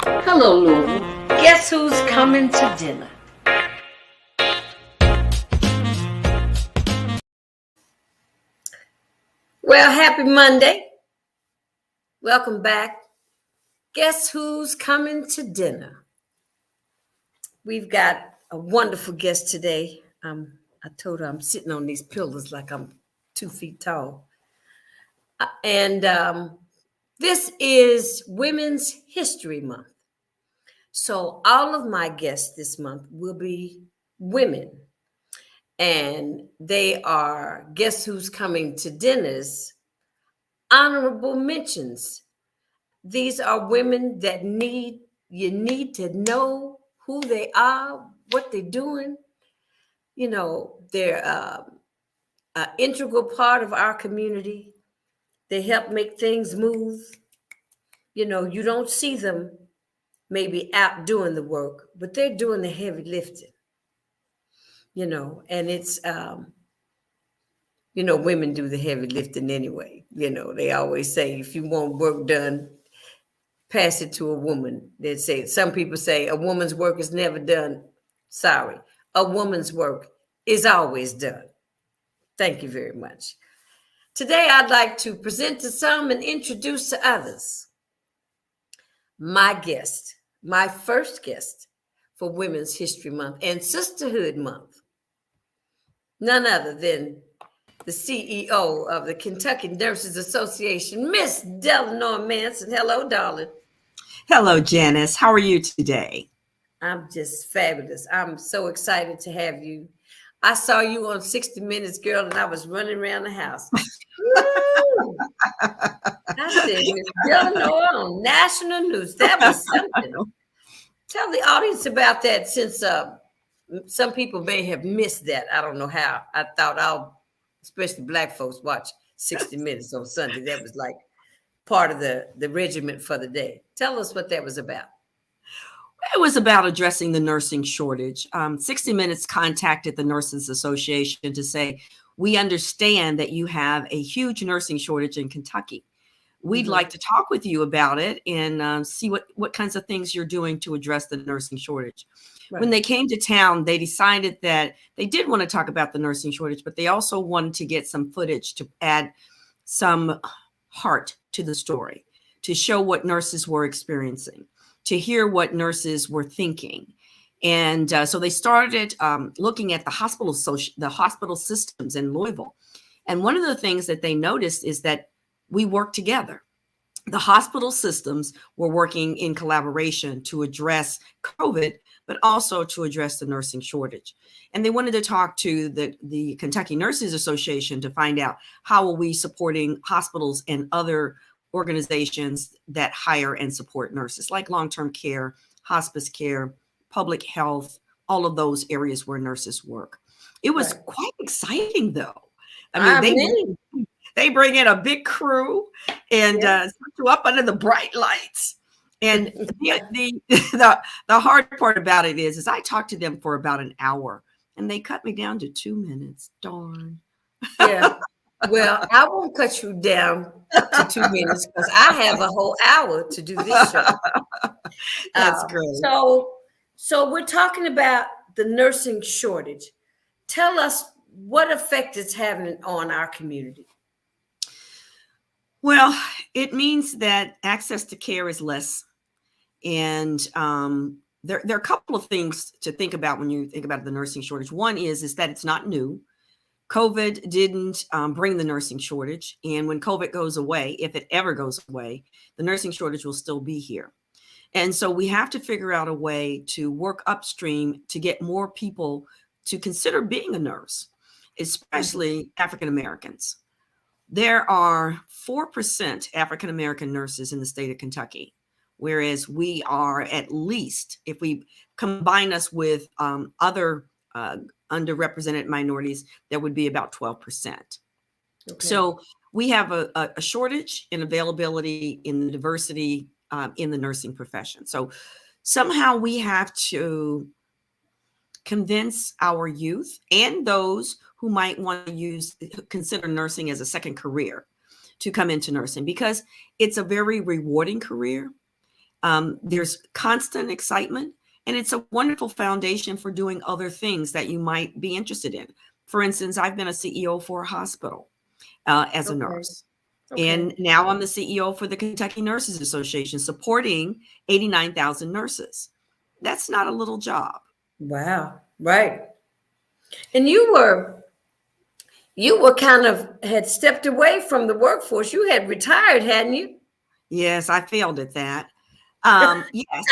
Hello, Louisville. Guess who's coming to dinner? Well, happy Monday. Welcome back. Guess who's coming to dinner? We've got a wonderful guest today. I told her I'm sitting on these pillars like I'm 2 feet tall. And this is Women's History Month. So all of my guests this month will be women. And they are, guess who's coming to dinners? Honorable mentions. These are women that you need to know who they are, what they're doing. You know, they're an integral part of our community. They help make things move. You know, you don't see them maybe out doing the work, but they're doing the heavy lifting. You know, and it's women do the heavy lifting anyway. You know, they always say if you want work done, pass it to a woman. They say, some people say a woman's work is never done. Sorry, a woman's work is always done. Thank you very much. Today, I'd like to present to some and introduce to others my guest, my first guest for Women's History Month and Sisterhood Month. None other than the CEO of the Kentucky Nurses Association, Miss Delanor Manson. Hello, darling. Hello, Janice. How are you today? I'm just fabulous. I'm so excited to have you. I saw you on 60 Minutes, girl, and I was running around the house. Woo! I said, Miss Delanor on national news. That was something. Tell the audience about that, since some people may have missed that. I don't know how. I thought especially Black folks, watch 60 Minutes on Sunday. That was like part of the regiment for the day. Tell us what that was about. It was about addressing the nursing shortage. 60 Minutes contacted the Nurses Association to say, we understand that you have a huge nursing shortage in Kentucky. We'd like to talk with you about it and see what kinds of things you're doing to address the nursing shortage. Right. When they came to town, they decided that they did want to talk about the nursing shortage, but they also wanted to get some footage to add some heart to the story, to show what nurses were experiencing, to hear what nurses were thinking. And so they started looking at the hospital systems in Louisville. And one of the things that they noticed is that we work together. The hospital systems were working in collaboration to address COVID, but also to address the nursing shortage. And they wanted to talk to the Kentucky Nurses Association to find out how are we supporting hospitals and other organizations that hire and support nurses, like long-term care, hospice care, public health, all of those areas where nurses work. It was quite exciting, though. I mean, they bring in a big crew and set you up under the bright lights. And the hard part about it is I talked to them for about an hour and they cut me down to 2 minutes. Darn. Yeah. Well, I won't cut you down to 2 minutes because I have a whole hour to do this show. That's great. So we're talking about the nursing shortage. Tell us what effect it's having on our community. Well, it means that access to care is less. And there are a couple of things to think about when you think about the nursing shortage. One is that it's not new. COVID didn't bring the nursing shortage. And when COVID goes away, if it ever goes away, the nursing shortage will still be here. And so we have to figure out a way to work upstream to get more people to consider being a nurse, especially African Americans. There are 4% African American nurses in the state of Kentucky, whereas we are at least, if we combine us with other underrepresented minorities, there would be about 12%. Okay. So we have a shortage in availability in the diversity in the nursing profession. So somehow we have to convince our youth and those who might want to consider nursing as a second career to come into nursing, because it's a very rewarding career. There's constant excitement, and it's a wonderful foundation for doing other things that you might be interested in. For instance, I've been a CEO for a hospital as a Okay. nurse. Okay. And now I'm the CEO for the Kentucky Nurses Association, supporting 89,000 nurses. That's not a little job. Wow. Right. And you were kind of had stepped away from the workforce. You had retired, hadn't you? Yes, I failed at that. Yes.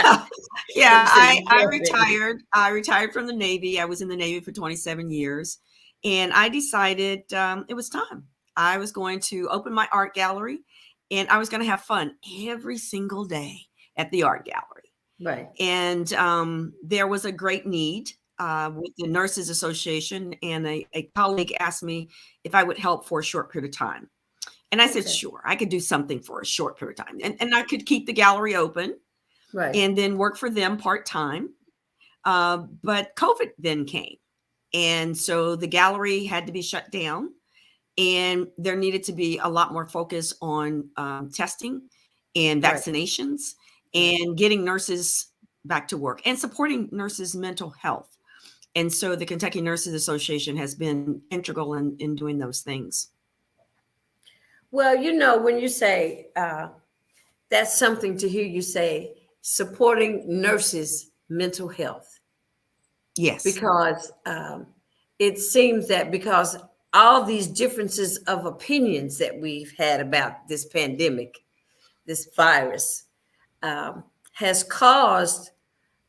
Let Yeah, me say I yes, baby. retired. I retired from the Navy. I was in the Navy for 27 years. And I decided it was time. I was going to open my art gallery, and I was going to have fun every single day at the art gallery. Right. And there was a great need with the Nurses Association, and a colleague asked me if I would help for a short period of time. And I said, Okay. sure, I could do something for a short period of time. And I could keep the gallery open Right. and then work for them part time. But COVID then came. And so the gallery had to be shut down. And there needed to be a lot more focus on testing and Right. vaccinations Right. and getting nurses back to work and supporting nurses' mental health. And so the Kentucky Nurses Association has been integral in doing those things. Well, when you say that's something to hear you say, supporting nurses' mental health, Yes, because it seems that because all these differences of opinions that we've had about this pandemic, this virus, um, has caused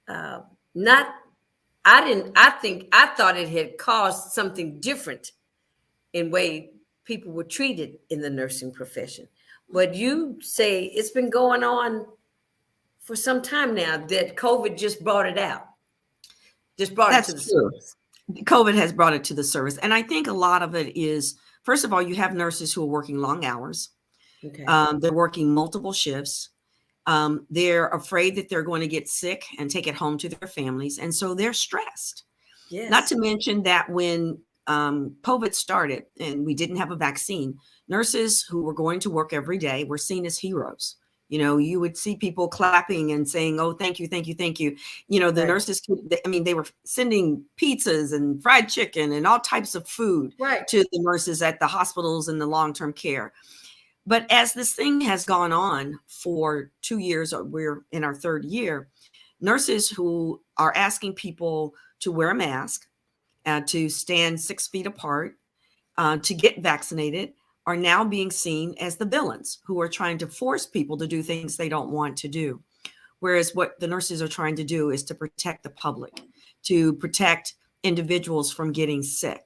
not. I didn't. I thought it had caused something different in way people were treated in the nursing profession. But you say it's been going on for some time now that COVID just brought it out, just brought it to that's the true. surface. COVID has brought it to the service. And I think a lot of it is, first of all, you have nurses who are working long hours. Okay. They're working multiple shifts. They're afraid that they're going to get sick and take it home to their families. And so they're stressed. Not Yes. to mention that when COVID started and we didn't have a vaccine, nurses who were going to work every day were seen as heroes. You would see people clapping and saying, "Oh, thank you, thank you, thank you." The Right. nurses, I mean, they were sending pizzas and fried chicken and all types of food Right. to the nurses at the hospitals and the long-term care. But as this thing has gone on for 2 years, or we're in our third year, nurses who are asking people to wear a mask, to stand 6 feet apart, to get vaccinated, are now being seen as the villains who are trying to force people to do things they don't want to do. Whereas what the nurses are trying to do is to protect the public, to protect individuals from getting sick.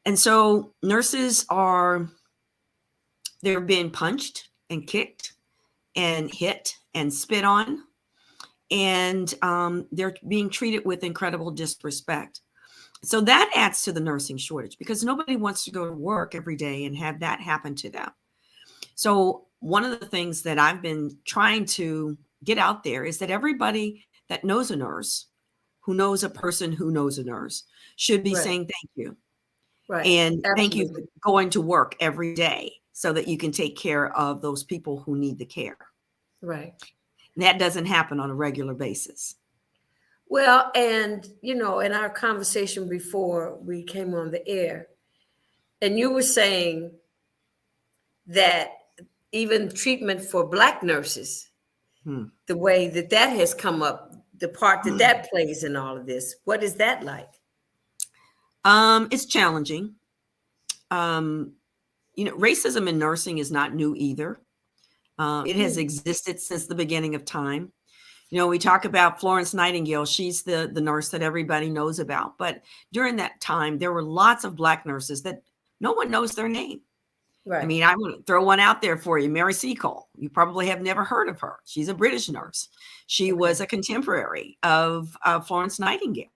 And so nurses they're being punched and kicked and hit and spit on, and they're being treated with incredible disrespect. So that adds to the nursing shortage because nobody wants to go to work every day and have that happen to them. So one of the things that I've been trying to get out there is that everybody that knows a nurse, who knows a person who knows a nurse, should be Right. saying thank you. Right. And thank you for Absolutely. going to work every day so that you can take care of those people who need the care. Right. And that doesn't happen on a regular basis. Well, and in our conversation before we came on the air, and you were saying that even treatment for Black nurses, Hmm. the way that has come up, the part that plays in all of this, what is that like? It's challenging. Um, Racism in nursing is not new either. It has Mm. existed since the beginning of time. We talk about Florence Nightingale. She's the nurse that everybody knows about. But during that time, there were lots of Black nurses that no one knows their name. I Right. mean, I would throw one out there for you, Mary Seacole. You probably have never heard of her. She's a British nurse. She was Okay. a contemporary of Florence Nightingale.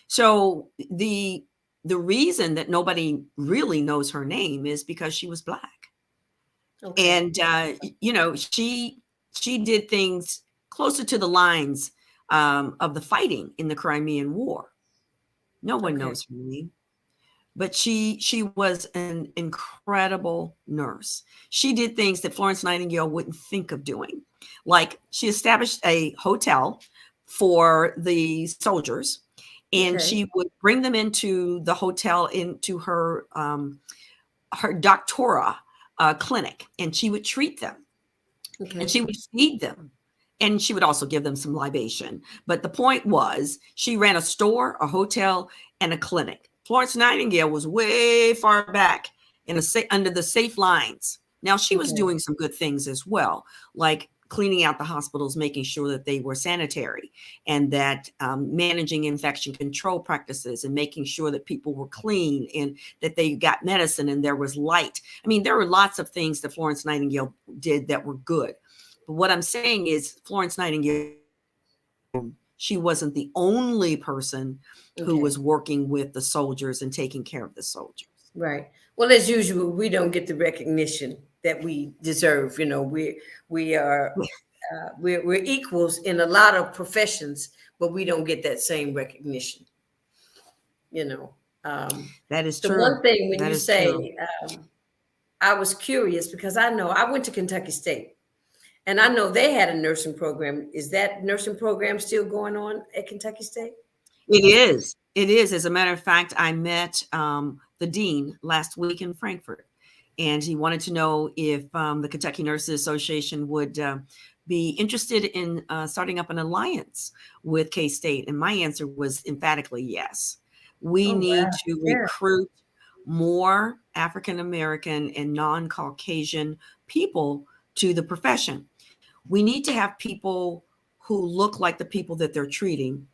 So the reason that nobody really knows her name is because she was Black. Okay. And she did things closer to the lines of the fighting in the Crimean War. No one Okay. knows her name. but she was an incredible nurse. She did things that Florence Nightingale wouldn't think of doing. Like she established a hotel for the soldiers, and Okay. she would bring them into the hotel, into her doctora clinic, and she would treat them, and Okay. she would feed them, and she would also give them some libation. But the point was, she ran a store, a hotel, and a clinic. Florence Nightingale was way far back in under the safe lines. Now, she was Okay. doing some good things as well, like cleaning out the hospitals, making sure that they were sanitary, and that managing infection control practices, and making sure that people were clean, and that they got medicine and there was light. I mean, there were lots of things that Florence Nightingale did that were good. But what I'm saying is, Florence Nightingale, she wasn't the only person who Okay. was working with the soldiers and taking care of the soldiers. Right. Well, as usual, we don't get the recognition that we deserve. We are we're equals in a lot of professions, but we don't get that same recognition. You know, um, That is the true. one thing when That you is true. say, I was curious because I know I went to Kentucky State, and I know they had a nursing program. Is that nursing program still going on at Kentucky State? It is. It is. As a matter of fact, I met the dean last week in Frankfurt, and he wanted to know if the Kentucky Nurses Association would be interested in starting up an alliance with K State. And my answer was emphatically yes. We Oh need wow! to Yeah. recruit more African American and non Caucasian people to the profession. We need to have people who look like the people that they're treating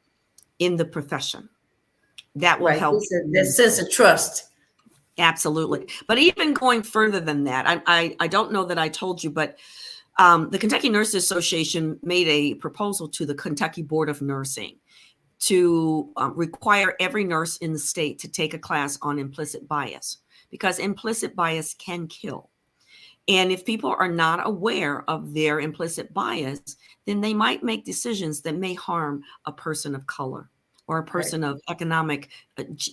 in the profession. That will Right. help That sense immensely. of trust. Absolutely. But even going further than that, I don't know that I told you, but the Kentucky Nurses Association made a proposal to the Kentucky Board of Nursing to require every nurse in the state to take a class on implicit bias, because implicit bias can kill. And if people are not aware of their implicit bias, then they might make decisions that may harm a person of color, or a Right. person of economic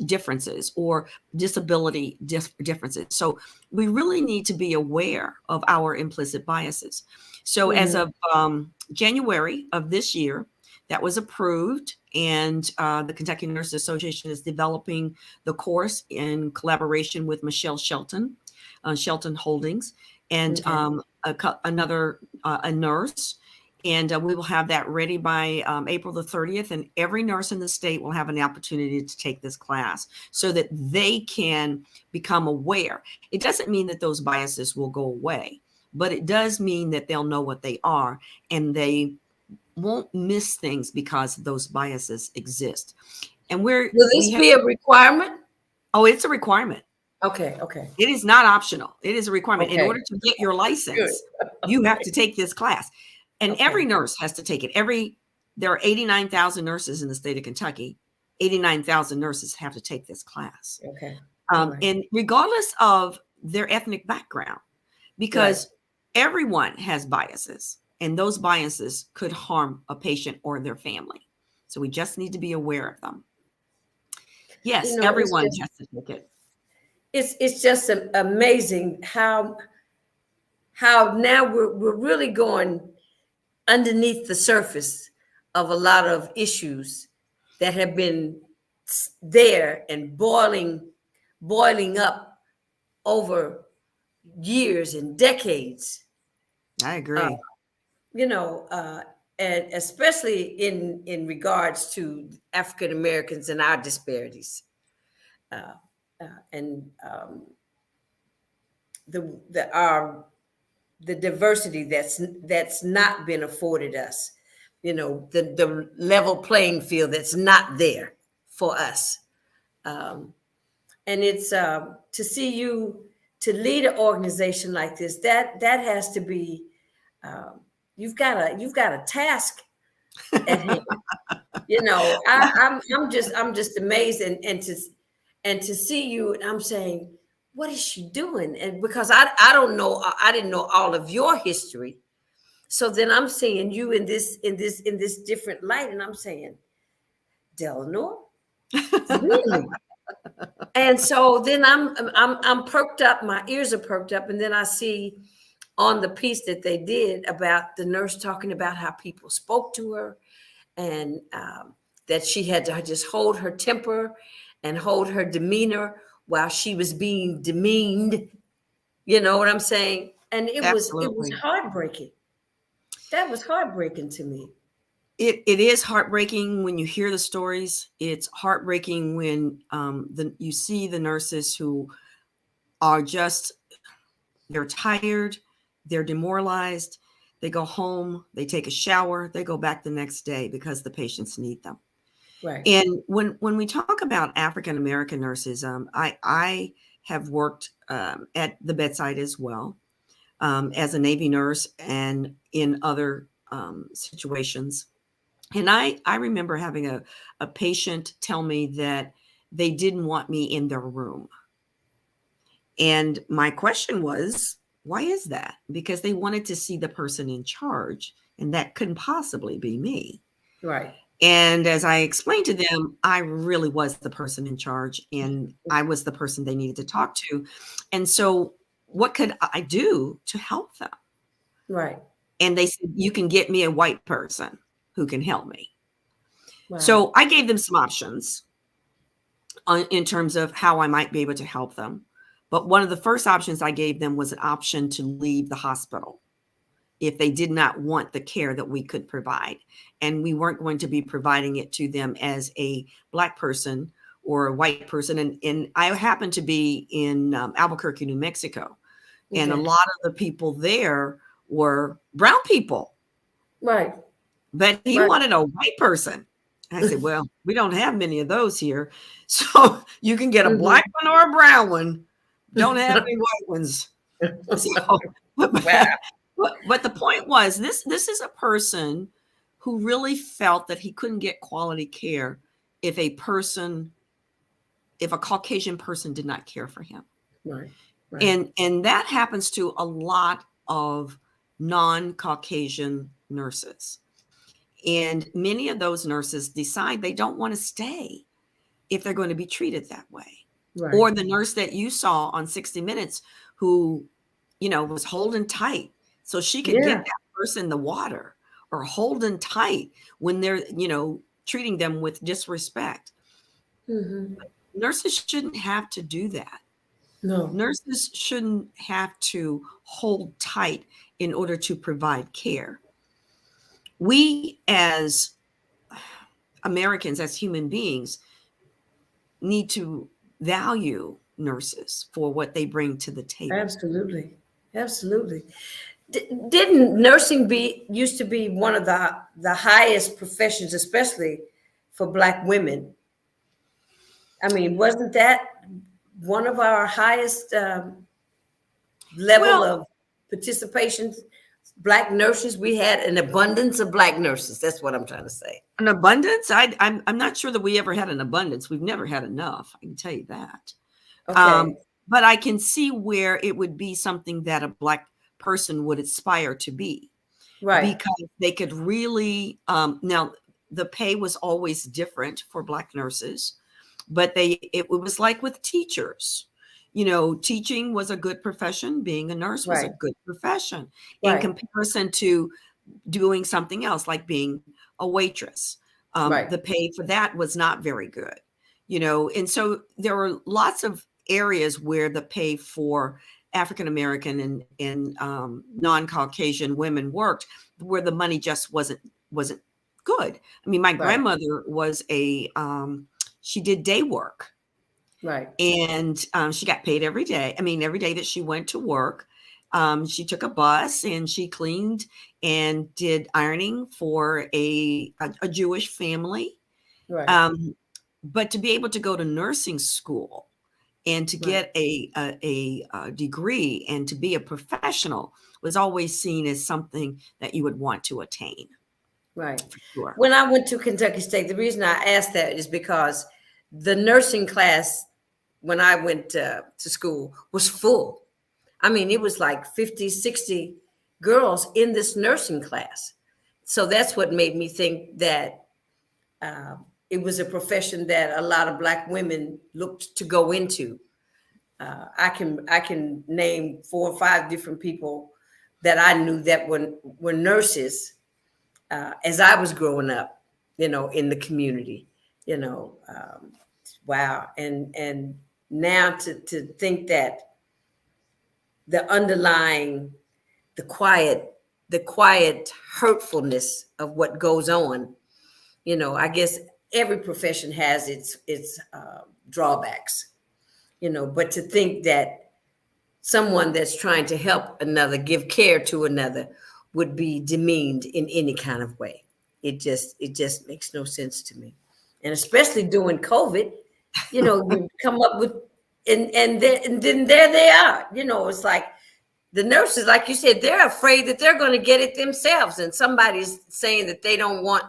differences, or disability differences. So we really need to be aware of our implicit biases. So as Mhm. of January of this year, that was approved, and the Kentucky Nurses Association is developing the course in collaboration with Michelle Shelton, Shelton Holdings, and Okay. another a nurse, and we will have that ready by April the 30th, and every nurse in the state will have an opportunity to take this class so that they can become aware. It doesn't mean that those biases will go away, but it does mean that they'll know what they are, and they won't miss things because those biases exist. And Will we this have, be a requirement? oh, it's a requirement. Okay. Okay. It is not optional. It is a requirement. In Okay. order to get your Good. license, you have to take this class. And every Okay. nurse has to take it. There are 89,000 nurses in the state of Kentucky. 89,000 nurses have to take this class. Okay. All right. And regardless of their ethnic background, Right. because everyone has biases, and those biases could harm a patient or their family. So we just need to be aware of them. Yes, It's everyone just has to take it. it's just amazing how now we're really going underneath the surface of a lot of issues that have been there and boiling up over years and decades. I Uh, agree. you know, and especially in regards to African Americans and our disparities, uh, and our the diversity that's not been afforded us. The level playing field that's not there for us. Um, and it's to see you to lead an organization like this. That has to be. Um, you've got a task at hand. I'm just amazed, and to see you, and I'm saying, what is she doing? And because I don't know, I didn't know all of your history. So then I'm seeing you in this different light, and I'm saying, Delanor, really? And so then I'm perked up, my ears are perked up, and then I see on the piece that they did about the nurse talking about how people spoke to her, and that she had to just hold her temper and hold her demeanor while she was being demeaned. You know what I'm saying? And it was Absolutely. heartbreaking. That was heartbreaking to me. It is heartbreaking when you hear the stories. It's heartbreaking when you see the nurses who are just, they're tired, they're demoralized, they go home, they take a shower, they go back the next day because the patients need them. Right. And when we talk about African American nurses, I have worked at the bedside as well, as a Navy nurse and in other situations. And I remember having a patient tell me that they didn't want me in their room. And my question was, why is that? Because they wanted to see the person in charge, and that couldn't possibly be me. Right. And as I explained to them, I really was the person in charge, and I was the person they needed to talk to. And so, what could I do to help them? Right. And they said, you can get me a white person who can help me. Wow. So I gave them some options in terms of how I might be able to help them. But one of the first options I gave them was an option to leave the hospital if they did not want the care that we could provide. And we weren't going to be providing it to them as a Black person or a white person. And I happened to be in Albuquerque, New Mexico. And a Okay. lot of the people there were brown people, Right. but he Right. wanted a white person. I said, well, we don't have many of those here. So you can get a Mhm. Black one or a brown one. Don't have any white ones. So, Wow. but the point was, this is a person who really felt that he couldn't get quality care if a Caucasian person did not care for him. Right. Right. And that happens to a lot of non-Caucasian nurses. And many of those nurses decide they don't want to stay if they're going to be treated that way. Right. Or the nurse that you saw on 60 Minutes who, was holding tight so she could Yeah. get that person the water, or holding tight when they're, treating them with disrespect. Hmm. Nurses shouldn't have to do that. No. Nurses shouldn't have to hold tight in order to provide care. We as Americans, as human beings, need to value nurses for what they bring to the table. Absolutely. Absolutely. Didn't nursing be used to be one of the highest professions, especially for Black women? I mean, wasn't that one of our highest level Well, of participation? Black nurses, we had an abundance of Black nurses. That's what I'm trying to say. an abundance, I'm not sure that we ever had an abundance. We've never had enough, I can tell you that. Okay. But I can see where it would be something that a Black person would aspire to be, Right. because they could really, now the pay was always different for Black nurses, but it was like with teachers. Teaching was a good profession. Being a nurse was a Right. good profession in Right. comparison to doing something else like being a waitress. Right. The pay for that was not very good, and so there were lots of areas where the pay for African American and non-Caucasian women worked, where the money just wasn't good. I mean, my Right. grandmother was she did day work, Right. and she got paid every day. I mean, every day that she went to work, she took a bus and she cleaned and did ironing for a Jewish family. Right. But to be able to go to nursing school and to Right. get a degree and to be a professional was always seen as something that you would want to attain, Right. for sure. When I went to Kentucky State, the reason I asked that is because the nursing class when I went to school was full. I mean, it was like 50, 60 girls in this nursing class. So that's what made me think that it was a profession that a lot of Black women looked to go into. I can name 4 or 5 different people that I knew that were nurses as I was growing up, in the community, wow. And now to think that the underlying, the quiet hurtfulness of what goes on, I guess every profession has its drawbacks, but to think that someone that's trying to help another, give care to another, would be demeaned in any kind of way. It just makes no sense to me. And especially during COVID, you come up with, and then there they are. It's like the nurses, like you said, they're afraid that they're going to get it themselves, and somebody's saying that they don't want.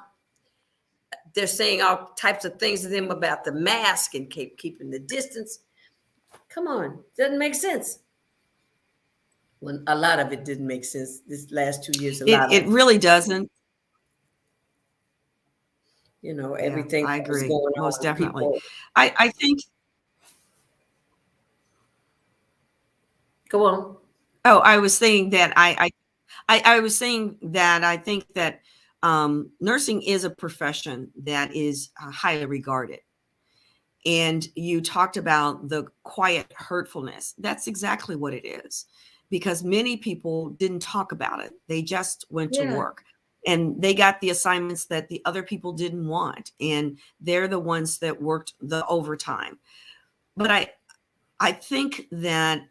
They're saying all types of things to them about the mask and keeping the distance. Come on, doesn't make sense. When a lot of it didn't make sense this last 2 years, It really doesn't. Yeah, everything I that was agree. going Most on, definitely. people. I think, Go on. oh, I was saying that I was saying that I think that nursing is a profession that is highly regarded. And you talked about the quiet hurtfulness. That's exactly what it is, because many people didn't talk about it. They just went to Yeah. work and they got the assignments that the other people didn't want. And they're the ones that worked the overtime. But I think that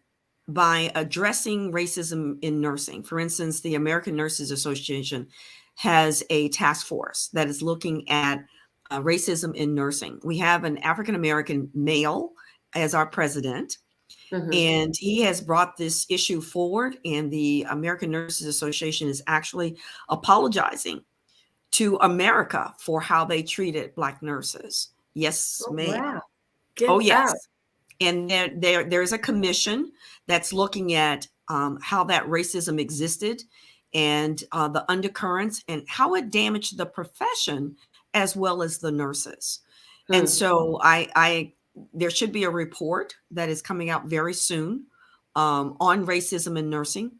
by addressing racism in nursing, for instance, the American Nurses Association has a task force that is looking at racism in nursing. We have an African American male as our president, Mm-hmm. and he has brought this issue forward. And the American Nurses Association is actually apologizing to America for how they treated Black nurses. Yes, Oh, ma'am. wow. Oh, Get out. yes. And there's a commission that's looking at how that racism existed, and the undercurrents, and how it damaged the profession as well as the nurses. And Hmm. so I there should be a report that is coming out very soon on racism in nursing,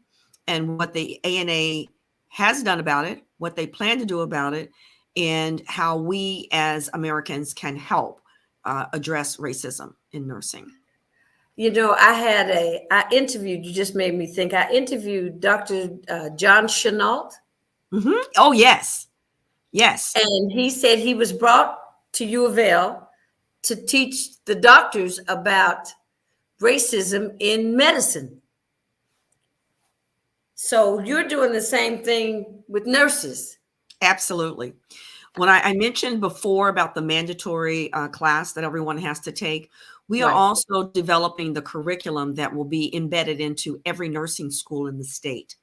and what the ANA has done about it, what they plan to do about it, and how we as Americans can help address racism in nursing. I interviewed, you just made me think, I interviewed Dr. John Chenault, Oh, yes. Yes. and he said he was brought to U of L to teach the doctors about racism in medicine. So you're doing the same thing with nurses. Absolutely. When I mentioned before about the mandatory class that everyone has to take, we are Right. also developing the curriculum that will be embedded into every nursing school in the state.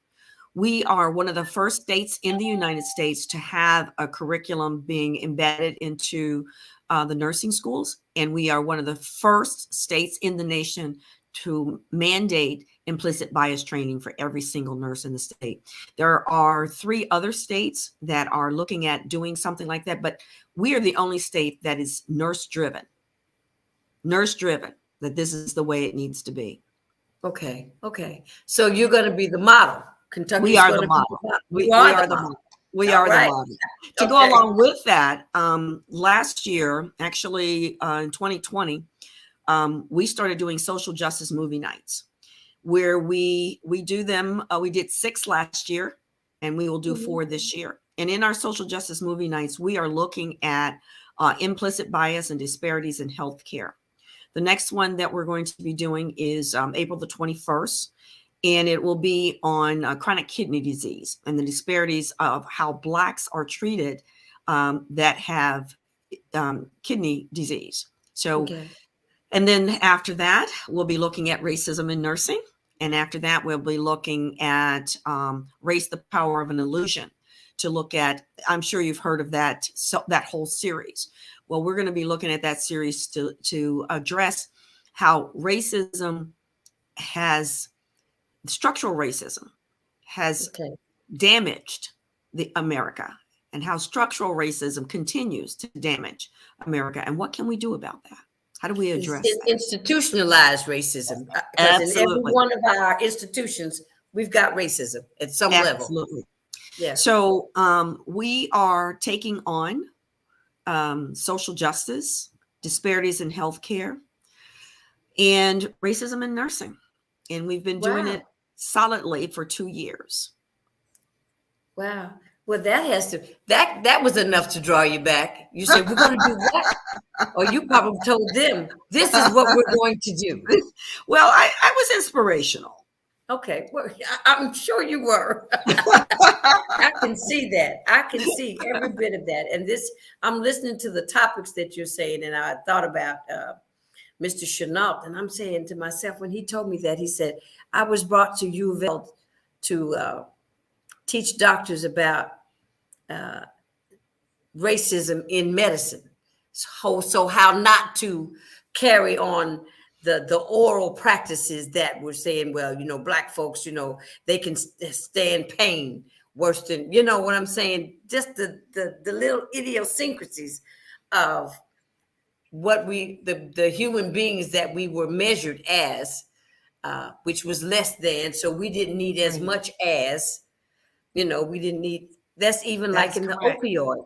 We are one of the first states in the United States to have a curriculum being embedded into the nursing schools. And we are one of the first states in the nation to mandate implicit bias training for every single nurse in the state. There are 3 other states that are looking at doing something like that, but we are the only state that is nurse driven, that this is the way it needs to be. Okay. Okay. So you're going to be the model. We Kentucky's are going the to be the model. model. We, You we are are the the model. model. We All are the right. model. To go Okay. along with that, last year, actually in 2020, we started doing social justice movie nights, where we do them. We did 6 last year, and we will do Mhm. 4 this year. And in our social justice movie nights, we are looking at implicit bias and disparities in healthcare. The next one that we're going to be doing is April the 21st, and it will be on chronic kidney disease and the disparities of how Blacks are treated that have kidney disease. So, Okay. and then after that, we'll be looking at racism in nursing. And after that, we'll be looking at Race, the Power of an Illusion, to look at, I'm sure you've heard of that, so that whole series. Well, we're going to be looking at that series to address how racism has, structural racism has Okay. damaged the America, and how structural racism continues to damage America. And what can we do about that? How do we address that? Institutionalized racism, because in every Absolutely. one of our institutions, we've got racism at some level. Absolutely. Yeah. So we are taking on social justice, disparities in healthcare, and racism in nursing. And we've been doing Wow. it solidly for 2 years. Wow. Well, that was enough to draw you back. You said, we're going to do what? Or you probably told them, this is what we're going to do. Well, I was inspirational. Okay. Well, I'm sure you were. I can see that. I can see every bit of that. And I'm listening to the topics that you're saying, and I thought about Mr. Chenault, and I'm saying to myself, when he told me that, he said, I was brought to U of L to teach doctors about racism in medicine. So how not to carry on the oral practices that were saying, well, black folks, they can stand pain worse than, what I'm saying? Just the little idiosyncrasies of what the human beings that we were measured as, which was less than, so we didn't need as much as, we didn't need, that's even like in the opioid.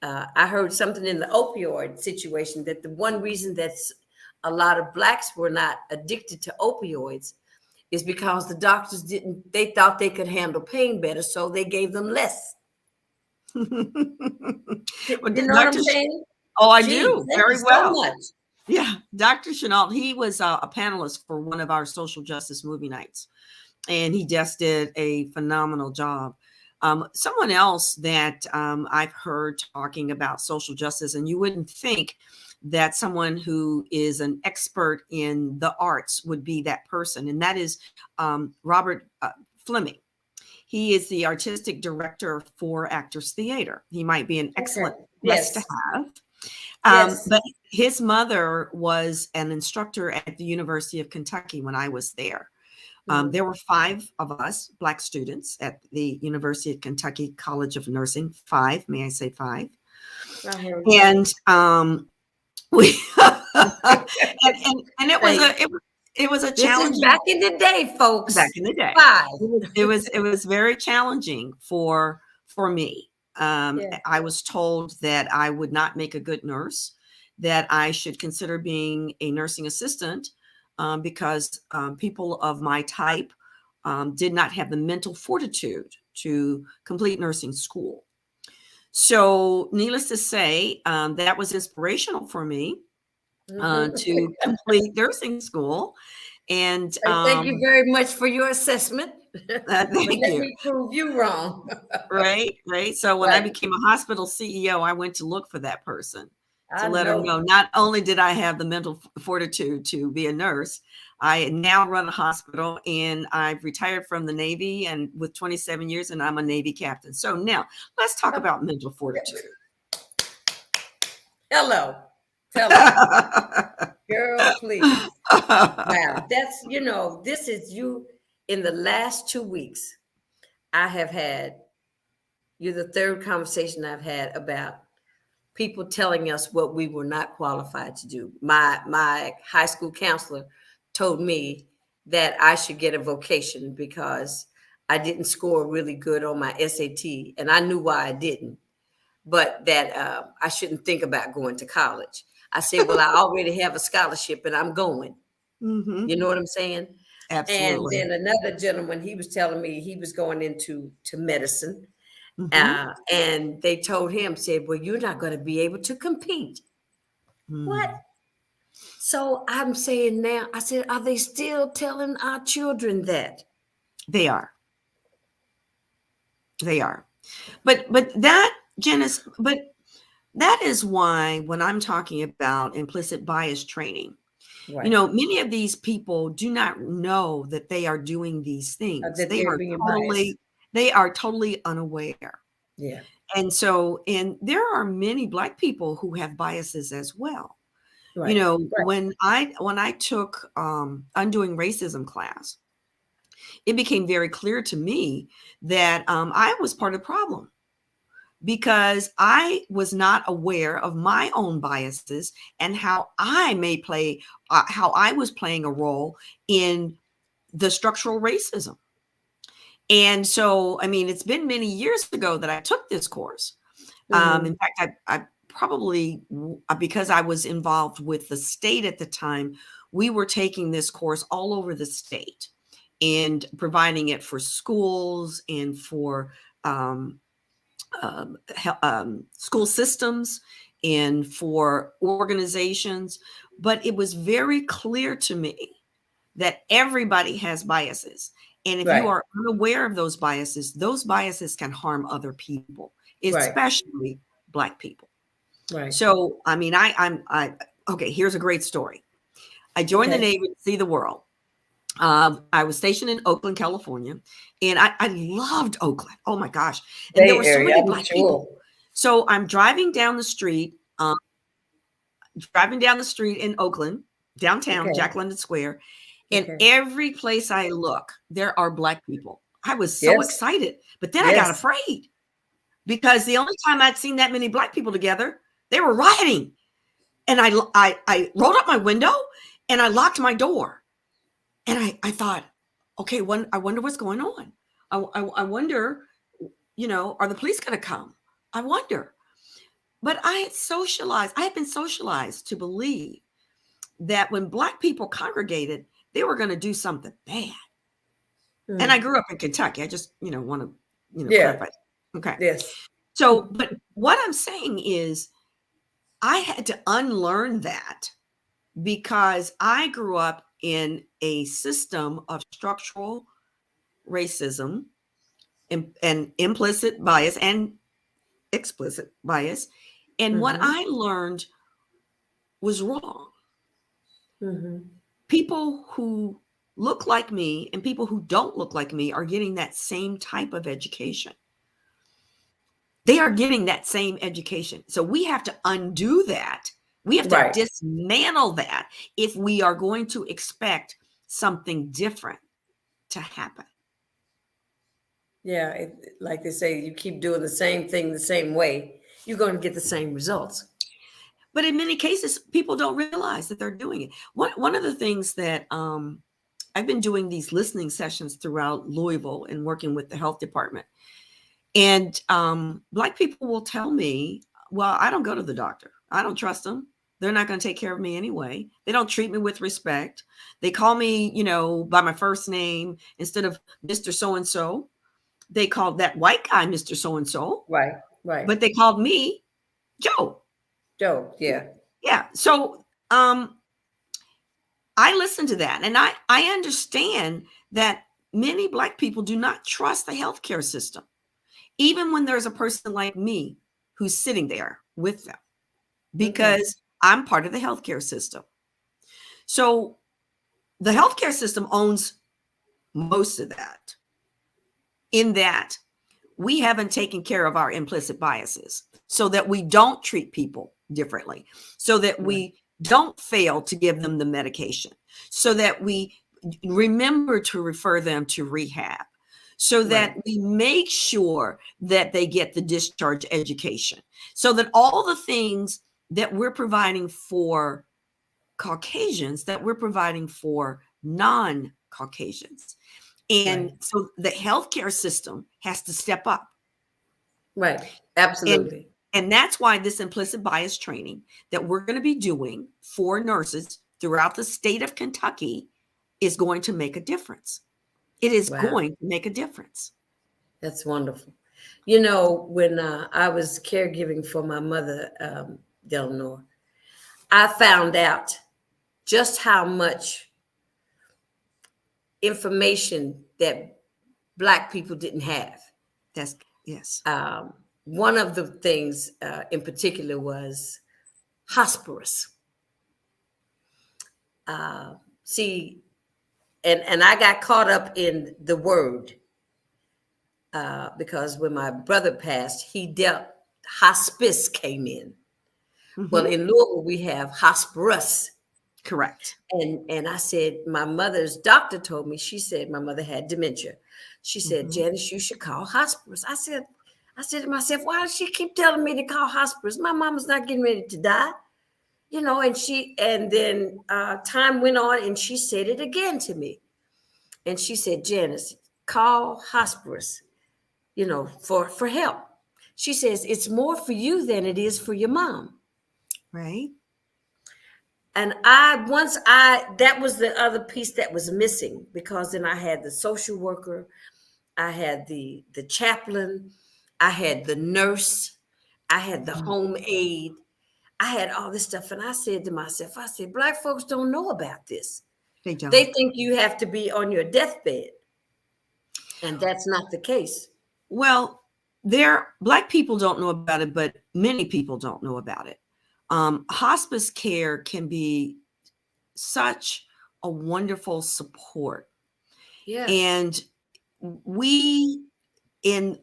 I heard something in the opioid situation that the one reason that a lot of blacks were not addicted to opioids is because the doctors they thought they could handle pain better, so they gave them less. Well, you know what I'm saying? Oh, I do. Very well. So much. Yeah. Dr. Chenault, he was a panelist for one of our social justice movie nights, and he just did a phenomenal job. Someone else that I've heard talking about social justice, and you wouldn't think that someone who is an expert in the arts would be that person, and that is Robert Fleming. He is the artistic director for Actors Theater. He might be an excellent guest to have. But his mother was an instructor at the University of Kentucky when I was there. There were 5 of us, Black students, at the University of Kentucky College of Nursing. 5, may I say 5? And we and it was a challenge. Back in the day, folks. Back in the day, 5. It was very challenging for me. I was told that I would not make a good nurse, that I should consider being a nursing assistant. Because people of my type did not have the mental fortitude to complete nursing school. So needless to say, that was inspirational for me to complete nursing school. And thank you very much for your assessment. Thank you. Let me prove you wrong. Right. So when I became a hospital CEO, I went to look for that person. To let them know, not only did I have the mental fortitude to be a nurse, I now run a hospital, and I've retired from the Navy and with 27 years, and I'm a Navy captain. So now let's talk about mental fortitude. Hello. Girl, please. Wow. That's, this is you in the last 2 weeks. You're the third conversation I've had about people telling us what we were not qualified to do. My high school counselor told me that I should get a vocation because I didn't score really good on my SAT, and I knew why I didn't, but that I shouldn't think about going to college. I said, well, I already have a scholarship and I'm going. Mm-hmm. You know what I'm saying? Absolutely. And then another gentleman, he was telling me he was going into medicine. Mm-hmm. And they told him, said, well, you're not going to be able to compete. What? So I'm saying now, I said, are they still telling our children that? They are. But that, Janice, that is why when I'm talking about implicit bias training, many of these people do not know that they are doing these things. They are totally unaware. Yeah. And there are many Black people who have biases as well. Right. When I took Undoing Racism class, it became very clear to me that I was part of the problem, because I was not aware of my own biases and how I may play, how I was playing a role in the structural racism. And so, I mean, it's been many years ago that I took this course. In fact, I probably, because I was involved with the state at the time, we were taking this course all over the state and providing it for schools and for school systems and for organizations. But it was very clear to me that everybody has biases. And if you Right. are unaware of those biases can harm other people, especially Black people. Right. So, I mean, okay, here's a great story. I joined the Navy to see the world. I was stationed in Oakland, California, and I loved Oakland. Oh my gosh. And there were so many Black people. So I'm driving down the street in Oakland, downtown, Jack London Square. And every place I look, there are Black people. I was so excited, but then I got afraid because the only time I'd seen that many Black people together, they were rioting. And I rolled up my window and I locked my door. And I thought, okay, I wonder what's going on. I wonder, are the police going to come? I wonder. But I had been socialized to believe that when Black people congregated, they were going to do something bad. And I grew up in Kentucky. I just, want to, clarify. Okay. Yes. So, but what I'm saying is I had to unlearn that because I grew up in a system of structural racism and implicit bias and explicit bias. And what I learned was wrong. People who look like me and people who don't look like me are getting that same type of education. They are getting that same education. So we have to undo that. We have to dismantle that if we are going to expect something different to happen. Yeah, like they say, you keep doing the same thing the same way, you're going to get the same results. But in many cases, people don't realize that they're doing it. One of the things that I've been doing these listening sessions throughout Louisville and working with the health department. And Black people will tell me, well, I don't go to the doctor. I don't trust them. They're not going to take care of me anyway. They don't treat me with respect. They call me, by my first name instead of Mr. So-and-so. They called that white guy Mr. So-and-so. Right. But they called me Joe. Yeah. Yeah. So I listen to that. And I understand that many Black people do not trust the healthcare system, even when there's a person like me who's sitting there with them, because I'm part of the healthcare system. So the healthcare system owns most of that, in that we haven't taken care of our implicit biases so that we don't treat people differently, so that we don't fail to give them the medication, so that we remember to refer them to rehab, so that we make sure that they get the discharge education, so that all the things that we're providing for Caucasians, that we're providing for non-Caucasians. And so the healthcare system has to step up. Right. Absolutely. And that's why this implicit bias training that we're going to be doing for nurses throughout the state of Kentucky is going to make a difference. It is going to make a difference. That's wonderful. When I was caregiving for my mother, Delanor, I found out just how much information that Black people didn't have. Yes. One of the things in particular was hospice. See, and I got caught up in the word because when my brother passed, hospice came in. Well, in Louisville, we have hospice. Correct. And I said, my mother's doctor told me, she said my mother had dementia. She said, Janice, you should call hospice. I said, I said to myself, why does she keep telling me to call hospice? My mama's not getting ready to die. And then time went on and she said it again to me. And she said, Janice, call hospice, for help. She says, it's more for you than it is for your mom. Right. And that was the other piece that was missing, because then I had the social worker, I had the chaplain, I had the nurse, I had the home aide, I had all this stuff. And I said to myself, Black folks don't know about this. They don't. They think you have to be on your deathbed. And that's not the case. Well, Black people don't know about it, but many people don't know about it. Hospice care can be such a wonderful support. Yeah. And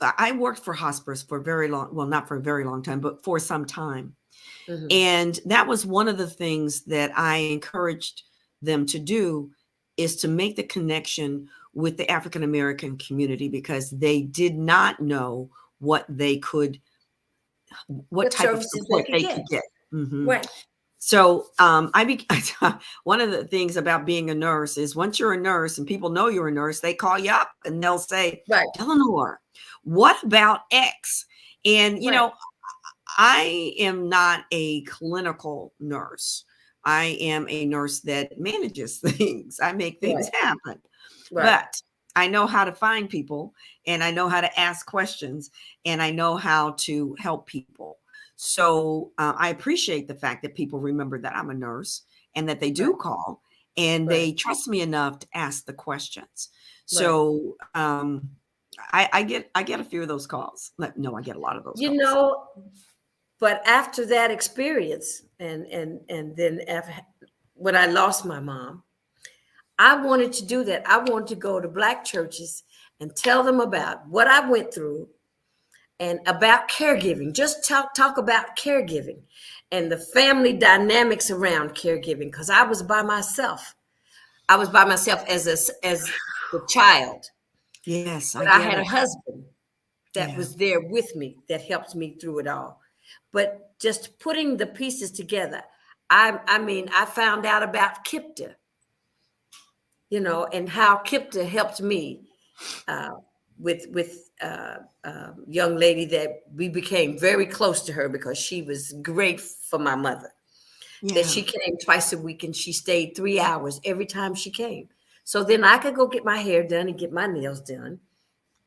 I worked for hospice for a very long, well, not for a very long time, but for some time. Mm-hmm. And that was one of the things that I encouraged them to do, is to make the connection with the African American community, because they did not know what type of support they could get. Mm-hmm. Right. So one of the things about being a nurse is, once you're a nurse and people know you're a nurse, they call you up and they'll say, right, Delanor, what about X? And, I am not a clinical nurse. I am a nurse that manages things. I make things happen. Right. But I know how to find people, and I know how to ask questions, and I know how to help people. So I appreciate the fact that people remember that I'm a nurse and that they do call, and they trust me enough to ask the questions. So I get a few of those calls. No, I get a lot of those calls. But after that experience, and then when I lost my mom, I wanted to do that. I wanted to go to Black churches and tell them about what I went through and about caregiving. Just talk about caregiving and the family dynamics around caregiving, because I was by myself. I was by myself as the child. Yes, but I had a husband that was there with me, that helped me through it all. But just putting the pieces together, I found out about KIPTA, and how KIPTA helped me with a young lady that we became very close to her, because she was great for my mother. That she came twice a week, and she stayed 3 hours every time she came. So then I could go get my hair done and get my nails done.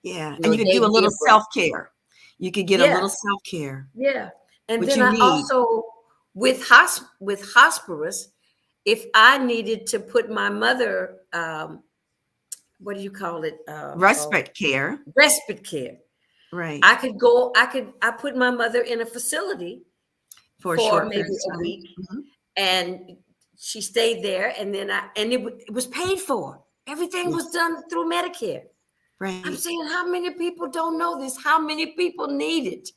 Yeah, and you could do a little self-care. You could get a little self-care. Yeah. And then I also, with hospice, if I needed to put my mother, what do you call it? Respite care. Respite care. Right. I put my mother in a facility for maybe a week, and she stayed there, and then it was paid for. Everything was done through Medicare. Right. I'm saying, how many people don't know this? How many people need it?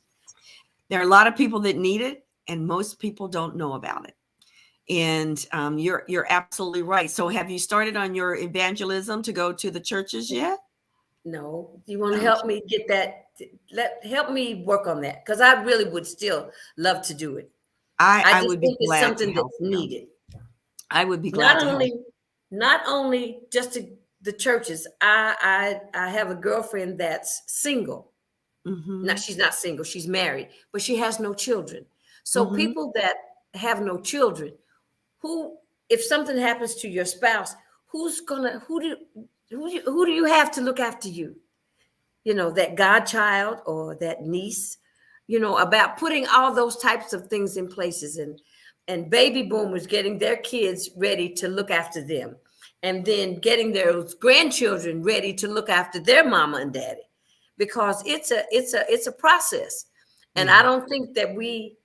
There are a lot of people that need it, and most people don't know about it. And you're absolutely right. So have you started on your evangelism to go to the churches yet? No. Do you want to help me get that? Help me work on that, because I really would still love to do it. I would be glad. It's something that's needed. I would be glad to help. Not only just to the churches. I have a girlfriend that's single. Mm-hmm. Now, she's not single, she's married, but she has no children. So people that have no children, if something happens to your spouse, who do you have to look after you? That godchild or that niece, about putting all those types of things in places, and baby boomers getting their kids ready to look after them, and then getting their grandchildren ready to look after their mama and daddy, because it's a process. And I don't think that we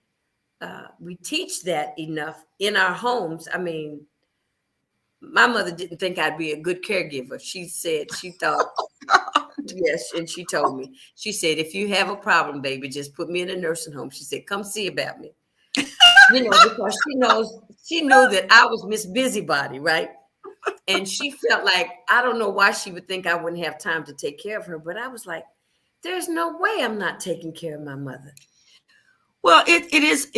teach that enough in our homes. I mean, my mother didn't think I'd be a good caregiver. She thought, yes, and she told me, she said, if you have a problem, baby, just put me in a nursing home. She said, come see about me. Because she knew that I was Miss Busybody, right? And she felt like, I don't know why she would think I wouldn't have time to take care of her, but I was like, there's no way I'm not taking care of my mother. Well, it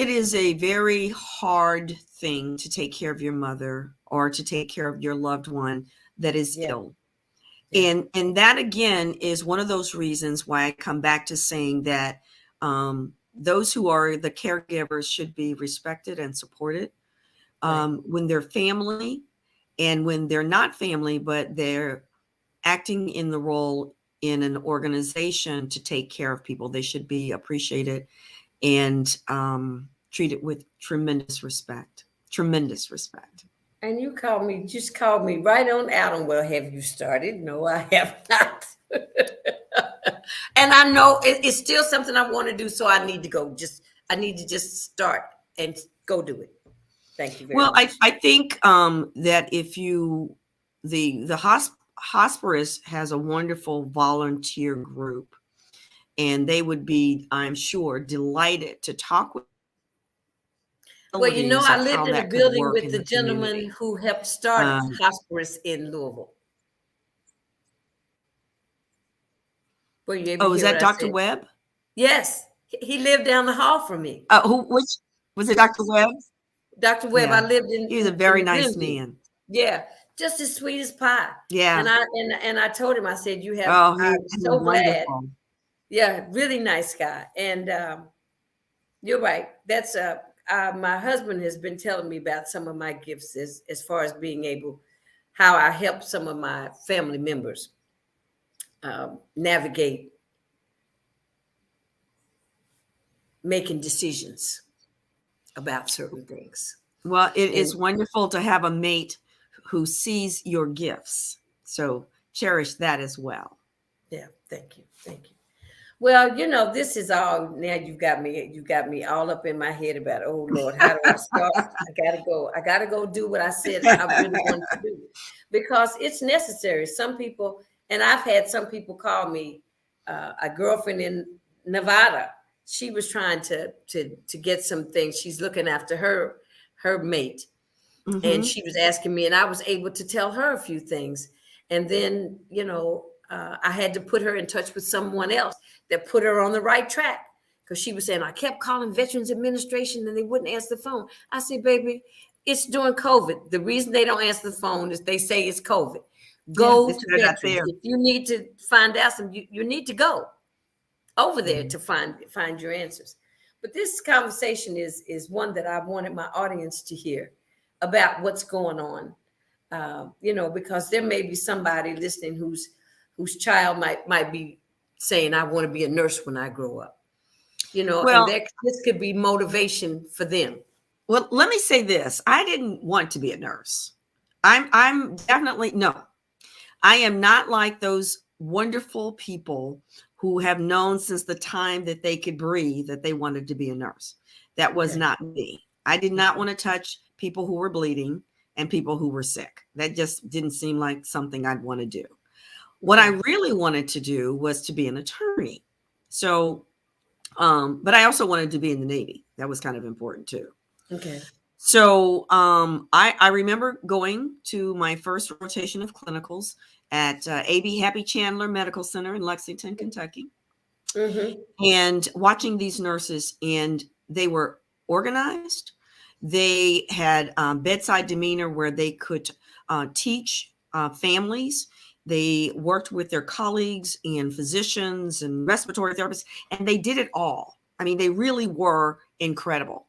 is a very hard thing to take care of your mother or to take care of your loved one that is Yeah, ill. yeah, And that again is one of those reasons why I come back to saying that those who are the caregivers should be respected and supported right. when they're family and when they're not family, but they're acting in the role in an organization to take care of people. They should be appreciated and treated with tremendous respect. Tremendous respect. And you just called me right on out on, well, have you started? No, I have not. And I know it's still something I want to do, so I need to go. I need to just start and go do it. Thank you very Well, much. I think that if you the hospice has a wonderful volunteer group, and they would be, I'm sure, delighted to talk with Well, facilities I of lived how in a that could building work with in the the gentleman community. who helped start Um, hospice in Louisville. Were you able to oh, is hear what that I Dr. said? Webb? Yes, he lived down the hall from me. Which was it, Dr. Webb? Dr. Webb, I Yeah, lived he was a in very the nice Glenview. man. Yeah, just as sweet as pie. Yeah. And I told him, I said, Oh, I'm he was so glad. wonderful. Yeah, really nice guy. And you're right. That's my husband has been telling me about some of my gifts as far as being able, how I help some of my family members navigate making decisions about certain things. Well, it is And wonderful to have a mate who sees your gifts. So cherish that as well. yeah, thank you. Thank you. Well, this is all now you got me all up in my head about, oh Lord, how do I start? I gotta go. I gotta go do what I said I really wanted to do because it's necessary. Some people, and I've had some people call me, a girlfriend in Nevada. She was trying to get some things. She's looking after her mate, and Hmm. she was asking me, and I was able to tell her a few things. And then, I had to put her in touch with someone else that put her on the right track because she was saying, I kept calling Veterans Administration and they wouldn't answer the phone. I said, baby, it's during COVID. The reason they don't answer the phone is they say it's COVID. Yeah, Go to they're not Veterans. there. If you need to find out you need to go over there Mhm. to find your answers. But this conversation is one that I wanted my audience to hear about what's going on. Because there may be somebody listening whose child might be saying, I want to be a nurse when I grow up. And Well, this could be motivation for them. well, let me say this. I didn't want to be a nurse. I'm definitely no. I am not like those wonderful people who have known since the time that they could breathe that they wanted to be a nurse. That was Okay. not me. I did not Okay. want to touch people who were bleeding and people who were sick. That just didn't seem like something I'd want to do. What I Okay. really wanted to do was to be an attorney. So, but I also wanted to be in the Navy. That was kind of important too. Okay. So I remember going to my first rotation of clinicals at AB Happy Chandler Medical Center in Lexington, Kentucky, Mm-hmm. and watching these nurses, and they were organized. They had bedside demeanor where they could teach families. They worked with their colleagues and physicians and respiratory therapists, and they did it all. I mean, they really were incredible.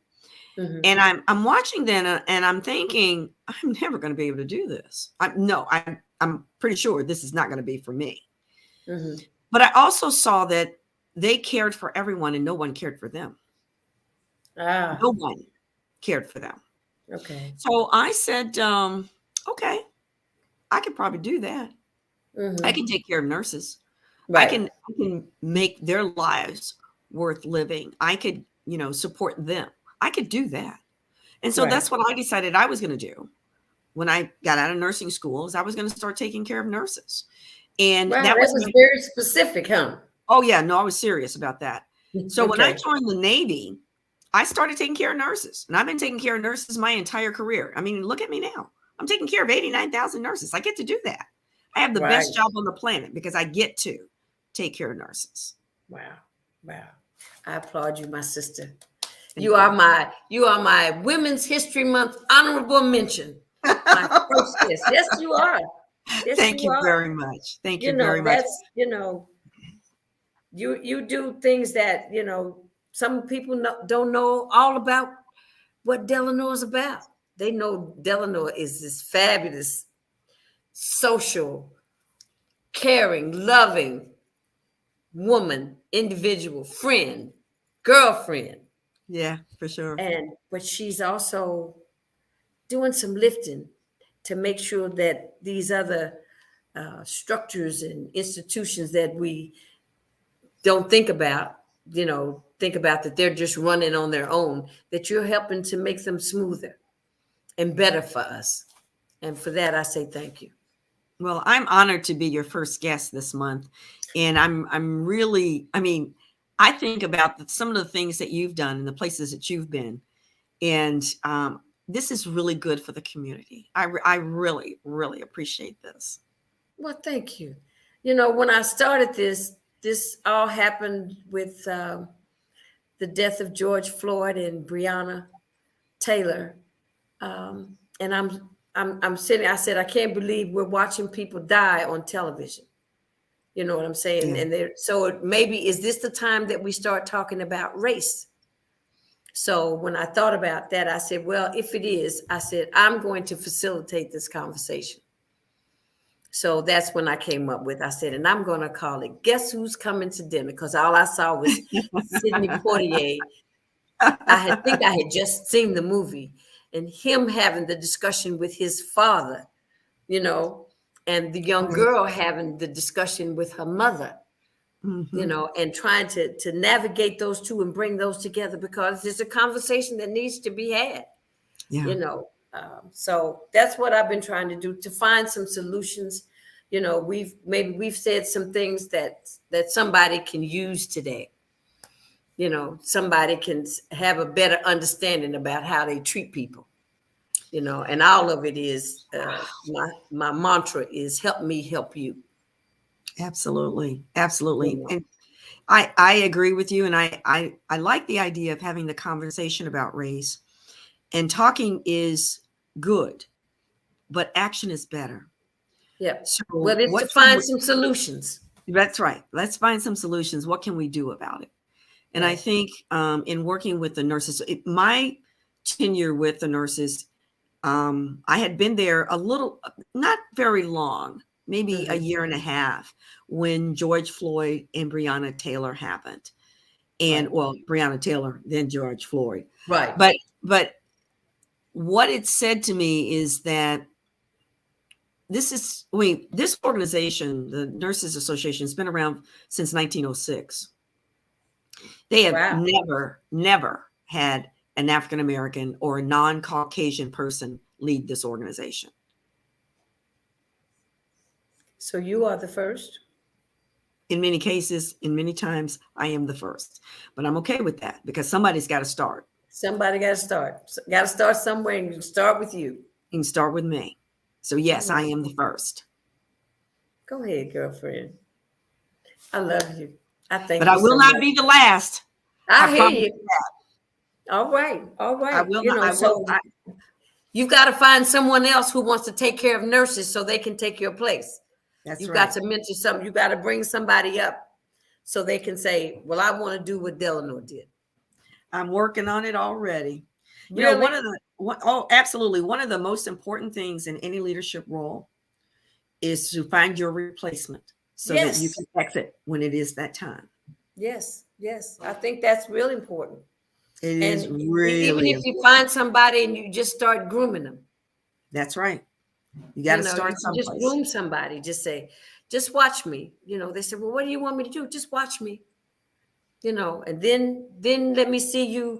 Mm-hmm. And I'm watching them and I'm thinking, I'm never going to be able to do this. I'm pretty sure this is not going to be for me. Mm-hmm. But I also saw that they cared for everyone and no one cared for them. Ah, No one cared for them. okay. So I said, okay, I could probably do that. I Mm-hmm. can take care of nurses. Right. I can make their lives worth living. I could, support them. I could do that. And so Right. that's what I decided I was going to do when I got out of nursing school, is I was going to start taking care of nurses. And Wow, that that was was my, very specific, huh? oh yeah, no, I was serious about that. So when I Okay. joined the Navy, I started taking care of nurses, and I've been taking care of nurses my entire career. I mean, look at me now. I'm taking care of 89,000 nurses. I get to do that. I have the Right. best job on the planet because I get to take care of nurses. Wow. Wow. I applaud you, my sister. Thank you. You are my Women's History Month honorable mention. My first guest. Yes, you are. Yes, Thank you you are. very much. Thank You you know, very much. that's, you do things that, some people don't know all about what Delanor is about. They know Delanor is this fabulous, social, caring, loving woman, individual, friend, girlfriend. Yeah, for sure. But she's also doing some lifting to make sure that these other structures and institutions that we don't think about that they're just running on their own, that you're helping to make them smoother and better for us. And for that, I say thank you. Well, I'm honored to be your first guest this month, and I'm really, I mean, I think about some of the things that you've done and the places that you've been, and this is really good for the community. I really, really appreciate this. Well, thank you. When I started this all happened with the death of George Floyd and Breonna Taylor. And I'm sitting, I said, I can't believe we're watching people die on television. You know what I'm saying? Yeah. And so maybe is this the time that we start talking about race? So when I thought about that, I said, well, if it is, I said, I'm going to facilitate this conversation. So that's when I came up with, I said, and I'm going to call it Guess Who's Coming to Dinner? Because all I saw was Sidney Poitier. think I had just seen the movie and him having the discussion with his father, and the young girl having the discussion with her mother, and trying to navigate those two and bring those together because there's a conversation that needs to be had, Yeah. So that's what I've been trying to do, to find some solutions. We've said some things that somebody can use today. Somebody can have a better understanding about how they treat people. And all of it is my mantra is help me help you. Absolutely. Absolutely. And I agree with you. And I like the idea of having the conversation about race, and talking is good, but action is better. Yeah. So Well, it's to find some solutions. That's right. Let's find some solutions. What can we do about it? And Right. I think in working with the nurses, my tenure with the nurses, I had been there a little, not very long, maybe a year and a half, when George Floyd and Breonna Taylor happened. And well, Breonna Taylor, then George Floyd. Right. But what it said to me is that this organization, the Nurses Association, has been around since 1906. They have never had an African American or a non-Caucasian person lead this organization. So you are the first? In many cases, in many times, I am the first. But I'm okay with that because somebody's got to start. Somebody got to start. Got to start somewhere, and you can start with you. You can start with me. So yes, I am the first. Go ahead, girlfriend. I love you. I thank you. But I will not be the last. I hear you. All right. All right. I will not. You've got to find someone else who wants to take care of nurses so they can take your place. You've got to mention something. You got to bring somebody up so they can say, well, I want to do what Delanor did. I'm working on it already. Really? Absolutely. One of the most important things in any leadership role is to find your replacement so that you can exit when it is that time. Yes. Yes. I think that's really important. It is really even if you find somebody and you just start grooming them. That's right. You got to start someplace. Just groom somebody. Just say, just watch me. They say, well, what do you want me to do? Just watch me. And then let me see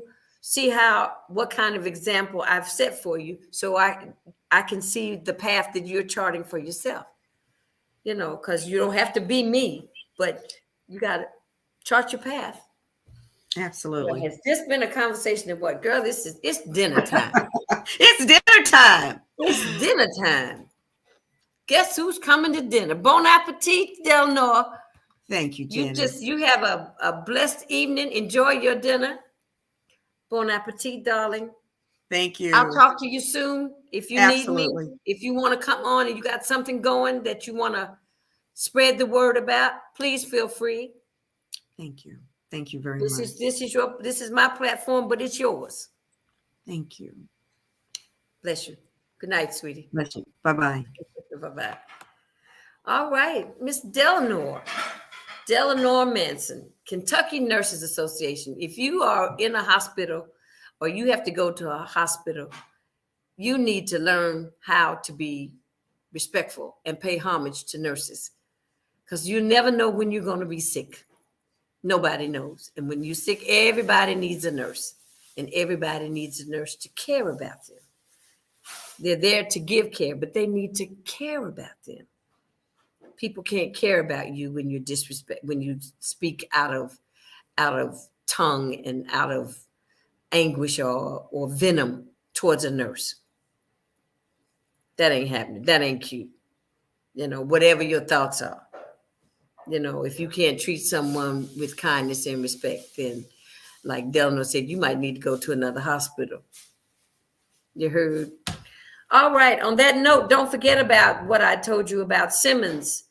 what kind of example I've set for you, so I can see the path that you're charting for yourself. Because you don't have to be me, but you got to chart your path. Absolutely. Has this been a conversation of what, girl? It's dinner time. It's dinner time. It's dinner time. Guess who's coming to dinner? Bon appetit, Delanor. Thank you, Janice. You have a blessed evening. Enjoy your dinner. Bon appetit, darling. Thank I'll you. talk to you soon. If you need me, Absolutely. if you want to come on and you got something going that you want to spread the word about, please feel free. Thank you. Thank you very much. This is my platform, but it's yours. Thank you. Bless you. Good night, sweetie. Bless you. Bye-bye. Bye-bye. All right, Miss Delanor Manson, Kentucky Nurses Association. If you are in a hospital or you have to go to a hospital, you need to learn how to be respectful and pay homage to nurses, because you never know when you're going to be sick. Nobody knows. And when you're sick, everybody needs a nurse, and everybody needs a nurse to care about them. They're there to give care, but they need to care about them. People can't care about you when you when you speak out of tongue and out of anguish or venom towards a nurse. That ain't happening. That ain't cute. Whatever your thoughts are. If you can't treat someone with kindness and respect, then, like Delanor said, you might need to go to another hospital. You heard? All right. On that note, don't forget about what I told you about Simmons,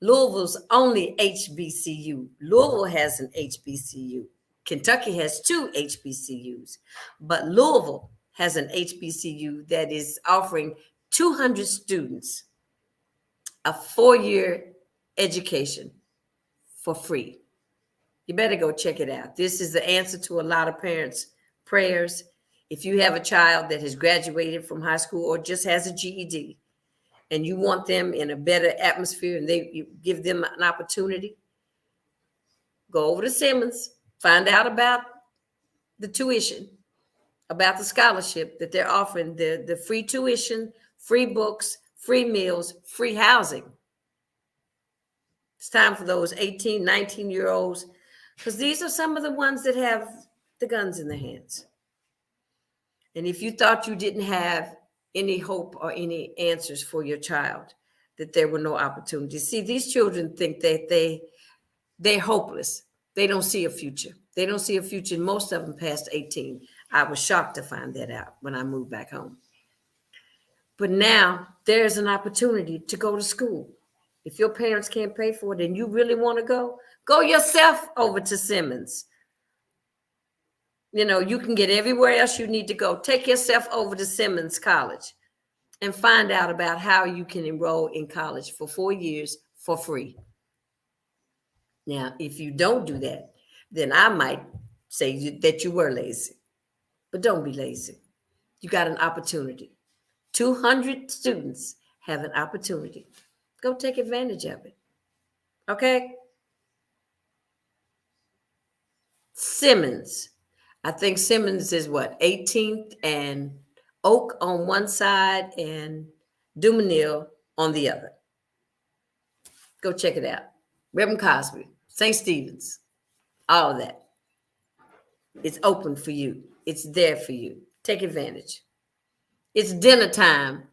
Louisville's only HBCU. Louisville has an HBCU. Kentucky has 2 HBCUs, but Louisville has an HBCU that is offering 200 students a 4-year education for free. You better go check it out. This is the answer to a lot of parents' prayers. If you have a child that has graduated from high school or just has a GED and you want them in a better atmosphere and you give them an opportunity, go over to Simmons, find out about the tuition, about the scholarship that they're offering, the free tuition, free books, free meals, free housing. It's time for those 18, 19-year-olds, because these are some of the ones that have the guns in their hands. And if you thought you didn't have any hope or any answers for your child, that there were no opportunities. See, these children think that they're hopeless. They don't see a future. They don't see a future. Most of them past 18. I was shocked to find that out when I moved back home. But now there's an opportunity to go to school. If your parents can't pay for it and you really want to go yourself over to Simmons. You can get everywhere else you need to go. Take yourself over to Simmons College and find out about how you can enroll in college for 4 years for free. Now, if you don't do that, then I might say that you were lazy. But don't be lazy. You got an opportunity. 200 students have an opportunity. Go take advantage of it. Okay? Simmons. I think Simmons is what? 18th and Oak on one side and Dumanil on the other. Go check it out. Reverend Cosby, St. Stephen's, all of that. It's open for you. It's there for you. Take advantage. It's dinner time.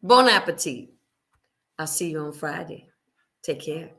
Bon appetit. I'll see you on Friday. Take care.